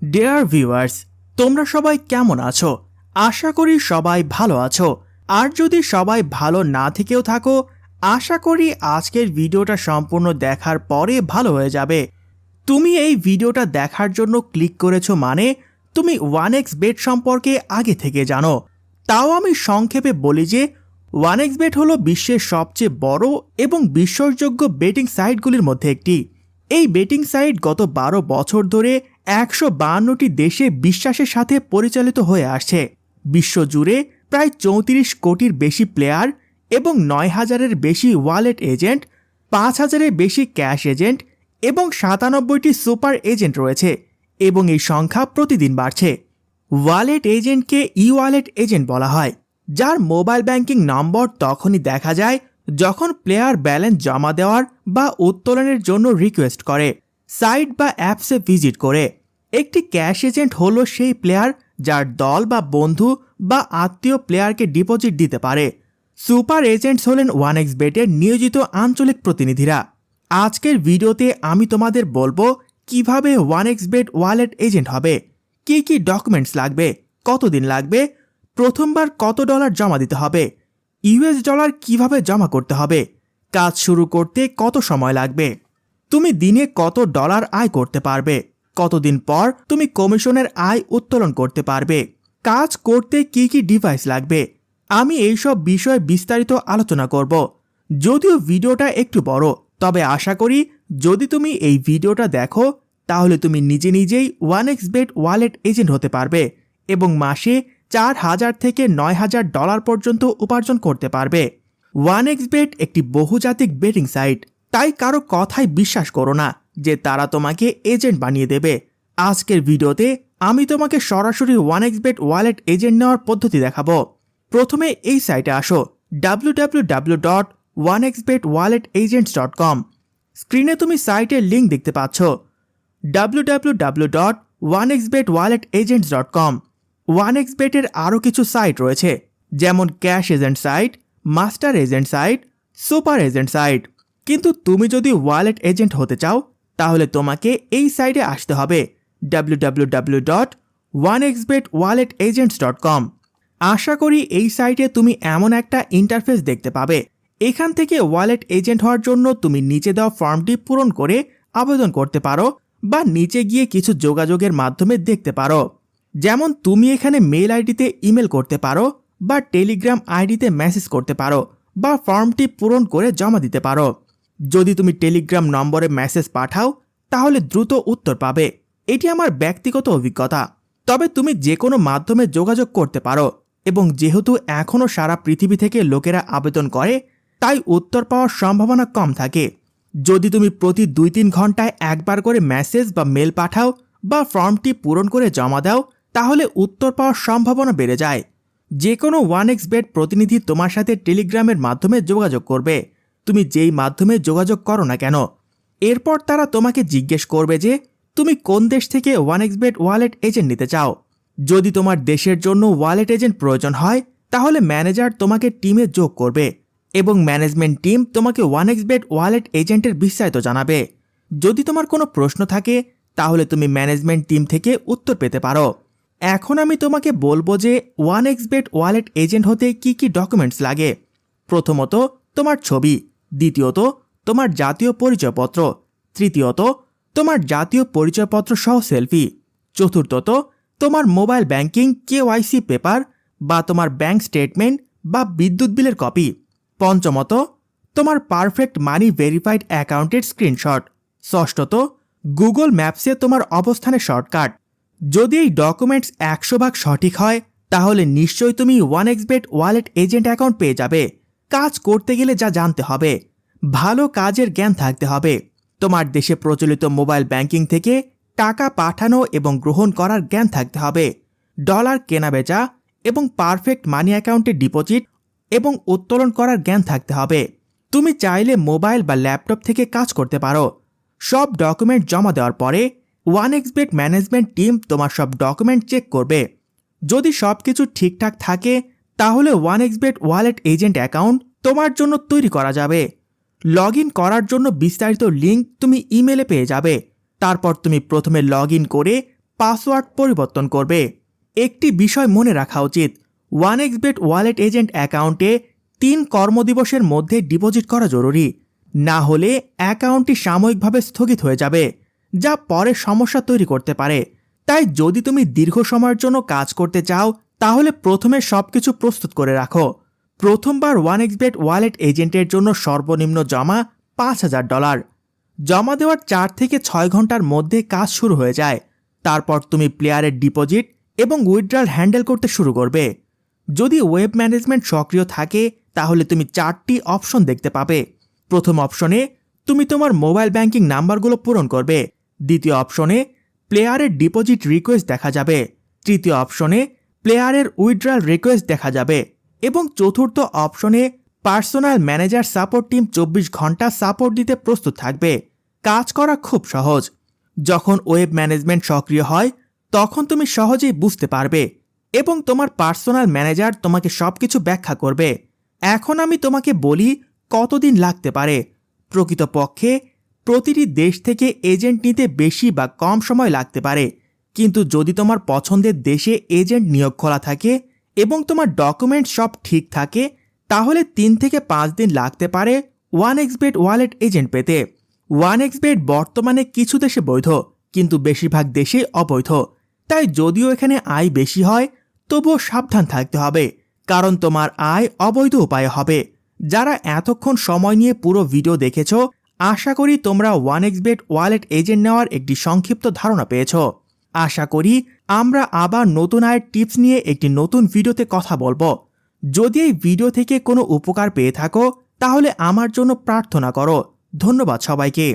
Dear viewers, তোমরা সবাই কেমন আছো? আশা করি সবাই ভালো আছো। আর যদি সবাই ভালো না থেকেও থাকো, আশা করি আজকের ভিডিওটা সম্পূর্ণ দেখার পরে ভালো হয়ে যাবে। তুমি এই ভিডিওটা দেখার জন্য ক্লিক করেছো মানে তুমি 1xBet সম্পর্কে আগে থেকে জানো। তাও আমি সংক্ষেপে বলি যে 1xBet হলো বিশ্বের সবচেয়ে বড় এবং বিশ্বাসযোগ্য বেটিং সাইটগুলির মধ্যে একটি। এই বেটিং সাইট গত 12 বছর ধরে 152টি দেশে বিশ্বাসের সাথে পরিচালিত হয়ে আসছে। বিশ্বজুড়ে প্রায় 34 কোটির বেশি প্লেয়ার এবং 9,000-এর বেশি ওয়ালেট এজেন্ট, 5,000-এর বেশি ক্যাশ এজেন্ট এবং 97টি সুপার এজেন্ট রয়েছে এবং এই সংখ্যা প্রতিদিন বাড়ছে। ওয়ালেট এজেন্টকে ই ওয়ালেট এজেন্ট বলা হয়, যার মোবাইল ব্যাংকিং নম্বর তখনই দেখা যায় যখন প্লেয়ার ব্যালেন্স জমা দেওয়ার বা উত্তোলনের জন্য রিকোয়েস্ট করে, সাইট বা অ্যাপসে ভিজিট করে। একটি ক্যাশ এজেন্ট হলো সেই প্লেয়ার যার দল বা বন্ধু বা আত্মীয় প্লেয়ারকে ডিপোজিট দিতে পারে। সুপার এজেন্টস হলেন 1xBet-এর নিয়োজিত আঞ্চলিক প্রতিনিধিরা। আজকের ভিডিওতে আমি তোমাদের বলবো কিভাবে 1xBet ওয়ালেট এজেন্ট হবে, কি কি ডকুমেন্টস লাগবে, কতদিন লাগবে, প্রথমবার কত ডলার জমা দিতে হবে, ইউএস ডলার কিভাবে জমা করতে হবে, কাজ শুরু করতে কত সময় লাগবে, তুমি দিনে কত ডলার আয় করতে পারবে, কতদিন পর তুমি কমিশনের আয় উত্তোলন করতে পারবে, কাজ করতে কি কি ডিভাইস লাগবে। আমি এইসব বিষয়ে বিস্তারিত আলোচনা করব। যদিও ভিডিওটা একটু বড়, তবে আশা করি যদি তুমি এই ভিডিওটা দেখো তাহলে তুমি নিজে নিজেই 1xBet ওয়ালেট এজেন্ট হতে পারবে এবং মাসে 4,000 থেকে 9,000 ডলার পর্যন্ত উপার্জন করতে পারবে। 1xBet একটি বহুজাতিক বেটিং সাইট, তাই কারো কথায় বিশ্বাস করো না যে তারা তোমাকে এজেন্ট বানিয়ে দেবে। আজকের ভিডিওতে আমি তোমাকে সরাসরি 1xBet ওয়ালেট এজেন্ট নেওয়ার পদ্ধতি দেখাবো। প্রথমে এই সাইটে আসো, www.1xbetwalletagents.com। স্ক্রিনে তুমি সাইটের লিঙ্ক দেখতে পাচ্ছ, www.1xbetwalletagents.com। 1xBet-এর আরও কিছু সাইট রয়েছে, যেমন cash agent site, master agent site, super agent site. কিন্তু তুমি যদি ওয়ালেট এজেন্ট হতে চাও তাহলে তোমাকে এই সাইটে আসতে হবে, www.1xbetwalletagents.com। আশা করি এই সাইটে তুমি এমন একটা ইন্টারফেস দেখতে পাবে। এখান থেকে ওয়ালেট এজেন্ট হওয়ার জন্য তুমি নিচে দেওয়া ফর্মটি পূরণ করে আবেদন করতে পারো বা নিচে গিয়ে কিছু যোগাযোগের মাধ্যমে দেখতে পারো। যেমন তুমি এখানে মেল আইডিতে ইমেল করতে পারো বা টেলিগ্রাম আইডিতে মেসেজ করতে পারো বা ফর্মটি পূরণ করে জমা দিতে পারো। যদি তুমি টেলিগ্রাম নম্বরে মেসেজ পাঠাও তাহলে দ্রুত উত্তর পাবে। এটি আমার ব্যক্তিগত অভিজ্ঞতা, তবে তুমি যে কোনো মাধ্যমে যোগাযোগ করতে পারো এবং যেহেতু এখনও সারা পৃথিবী থেকে লোকেরা আবেদন করে তাই উত্তর পাওয়ার সম্ভাবনা কম থাকে। যদি তুমি প্রতি 2-3 ঘন্টায় একবার করে মেসেজ বা মেল পাঠাও বা ফর্মটি পূরণ করে জমা দাও তাহলে উত্তর পাওয়ার সম্ভাবনা বেড়ে যায়। যে কোনো 1xBet প্রতিনিধি তোমার সাথে টেলিগ্রামের মাধ্যমে যোগাযোগ করবে, তুমি যেই মাধ্যমে যোগাযোগ করো না কেন। এরপর তারা তোমাকে জিজ্ঞেস করবে যে তুমি কোন দেশ থেকে 1xBet ওয়ালেট এজেন্ট নিতে চাও। যদি তোমার দেশের জন্য ওয়ালেট এজেন্ট প্রয়োজন হয় তাহলে ম্যানেজার তোমাকে টিমে যোগ করবে এবং ম্যানেজমেন্ট টিম তোমাকে 1xBet ওয়ালেট এজেন্টের বিস্তারিত জানাবে। যদি তোমার কোনো প্রশ্ন থাকে তাহলে তুমি ম্যানেজমেন্ট টিম থেকে উত্তর পেতে পারো। এখন আমি তোমাকে বলবো যে 1xBet ওয়ালেট এজেন্ট হতে কি কি ডকুমেন্টস লাগে। প্রথমত তোমার ছবি, দ্বিতীয়ত তোমার জাতীয় পরিচয়পত্র, তৃতীয়ত তোমার জাতীয় পরিচয়পত্র সহ সেলফি, চতুর্থত তোমার মোবাইল ব্যাংকিং KYC পেপার বা তোমার ব্যাংক স্টেটমেন্ট বা বিদ্যুৎ বিলের কপি, পঞ্চমত তোমার পারফেক্ট মানি ভেরিফাইড অ্যাকাউন্টের স্ক্রিনশট, ষষ্ঠত গুগল ম্যাপসে তোমার অবস্থানের শর্টকাট। যদি এই ডকুমেন্টস 100% সঠিক হয় তাহলে নিশ্চয়ই তুমি 1xBet ওয়ালেট এজেন্ট অ্যাকাউন্ট পেয়ে যাবে। কাজ করতে গেলে যা জানতে হবে, ভালো কাজের জ্ঞান থাকতে হবে, তোমার দেশে প্রচলিত মোবাইল ব্যাংকিং থেকে টাকা পাঠানো এবং গ্রহণ করার জ্ঞান থাকতে হবে, ডলার কেনাবেচা এবং পারফেক্ট মানি অ্যাকাউন্টে ডিপোজিট এবং উত্তোলন করার জ্ঞান থাকতে হবে। তুমি চাইলে মোবাইল বা ল্যাপটপ থেকে কাজ করতে পারো। সব ডকুমেন্ট জমা দেওয়ার পরে 1xBet ম্যানেজমেন্ট টিম তোমার সব ডকুমেন্ট চেক করবে। যদি সব কিছু ঠিকঠাক থাকে তাহলে 1xBet ওয়ালেট এজেন্ট অ্যাকাউন্ট তোমার জন্য তৈরি করা যাবে। লগ ইন করার জন্য বিস্তারিত লিঙ্ক তুমি ইমেলে পেয়ে যাবে। তারপর তুমি প্রথমে লগ ইন করে পাসওয়ার্ড পরিবর্তন করবে। একটি বিষয় মনে রাখা উচিত, 1xBet ওয়ালেট এজেন্ট অ্যাকাউন্টে 3 কর্মদিবসের মধ্যে ডিপোজিট করা জরুরি। না হলে অ্যাকাউন্টটি সাময়িকভাবে স্থগিত হয়ে যাবে, যা পরে সমস্যা তৈরি করতে পারে। তাই যদি তুমি দীর্ঘ সময়ের জন্য কাজ করতে চাও তাহলে প্রথমে সবকিছু প্রস্তুত করে রাখো। প্রথমবার 1xBet ওয়ালেট এজেন্টের জন্য সর্বনিম্ন জমা $5,000। জমা দেওয়ার 4 থেকে 6 ঘন্টার মধ্যে কাজ শুরু হয়ে যায়। তারপর তুমি প্লেয়ারের ডিপোজিট এবং উইথড্রল হ্যান্ডেল করতে শুরু করবে। যদি ওয়েব ম্যানেজমেন্ট সক্রিয় থাকে তাহলে তুমি 4টি অপশন দেখতে পাবে। প্রথম অপশনে তুমি তোমার মোবাইল ব্যাংকিং নাম্বারগুলো পূরণ করবে। দ্বিতীয় অপশনে প্লেয়ারের ডিপোজিট রিকোয়েস্ট দেখা যাবে। তৃতীয় অপশনে প্লেয়ারের উইথড্রল রিকোয়েস্ট দেখা যাবে এবং চতুর্থ অপশনে পার্সোনাল ম্যানেজার সাপোর্ট টিম 24 ঘন্টা সাপোর্ট দিতে প্রস্তুত থাকবে। কাজ করা খুব সহজ। যখন ওয়েব ম্যানেজমেন্ট সক্রিয় হয় তখন তুমি সহজেই বুঝতে পারবে এবং তোমার পার্সোনাল ম্যানেজার তোমাকে সবকিছু ব্যাখ্যা করবে। এখন আমি তোমাকে বলি কতদিন লাগতে পারে। প্রকৃতপক্ষে প্রতিটি দেশ থেকে এজেন্ট নিতে বেশি বা কম সময় লাগতে পারে, কিন্তু যদি তোমার পছন্দের দেশে এজেন্ট নিয়োগ খোলা থাকে এবং তোমার ডকুমেন্ট সব ঠিক থাকে তাহলে 3 থেকে 5 দিন লাগতে পারে 1xBet ওয়ালেট এজেন্ট পেতে। 1xBet বর্তমানে কিছু দেশে বৈধ, কিন্তু বেশিরভাগ দেশেই অবৈধ। তাই যদিও এখানে আয় বেশি হয় তবুও সাবধান থাকতে হবে, কারণ তোমার আয় অবৈধ উপায়ে হবে। যারা এতক্ষণ সময় নিয়ে পুরো ভিডিও দেখেছো, আশা করি তোমরা 1xBet ওয়ালেট এজেন্ট নেওয়ার একটি সংক্ষিপ্ত ধারণা পেয়েছো। আশা করি আমরা আবার নতুন আয়ের টিপস নিয়ে একটি নতুন ভিডিওতে কথা বলবো। যদি এই ভিডিও থেকে কোনো উপকার পেয়ে থাকো তাহলে আমার জন্য প্রার্থনা করো। ধন্যবাদ সবাইকে।